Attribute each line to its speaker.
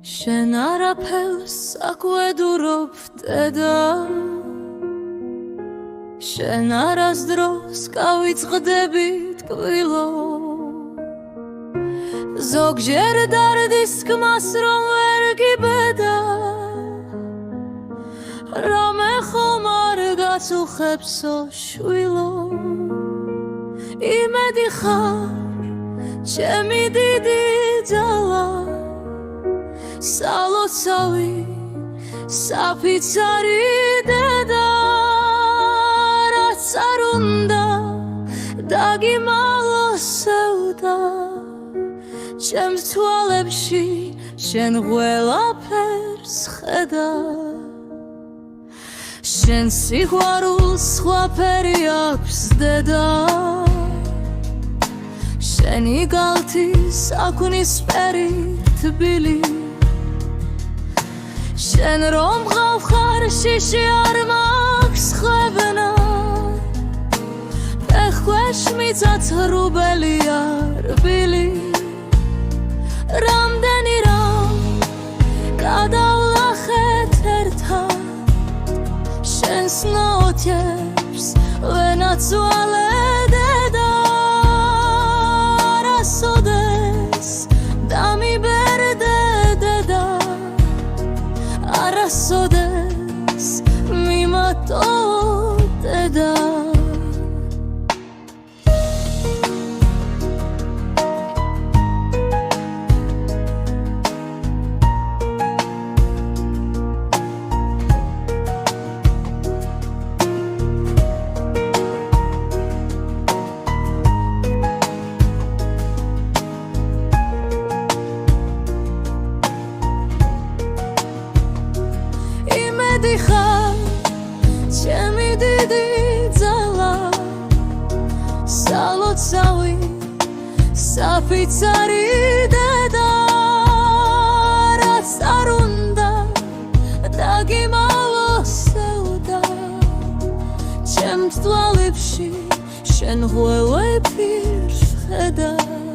Speaker 1: შენ არაფერს აკვედურობ დედა შენ არასდროს გავიწყდები ტკბილო ზოგჯერ დარდის კმას რომ ვერ გიბედა რამე ხომ არ გაწუხებსო შვილო იმედი ხარ ჩემი დიდი ძალა სალოცავი საფიცარი დედა რაც არ უნდა დაგიმალოსევდა ჩემს თვალებში შენ ყველაფერს ხედავ შენ სიყვარულს სხვაფერი აქვს დედა შენი გალთის აქვნისფერი თბილი შენ რომ გავხარ შიში არ მაქვს ხვევნა ფეხქვეშ მიწაც რუბელია რბილი რამდენი რამ გადავლახეთ ერთად შენს ნოთებს ვენაცვალე დედა არასოდეს დამიბერდე დედა არასოდეს მიმატო დედა ხარ ჩემი დიდი ძალა სალოცავი საფიცარი დედა რაც არ უნდა დაგიმალოსევდა ჩემს თვალებში შენ ყველაფერს ხედავ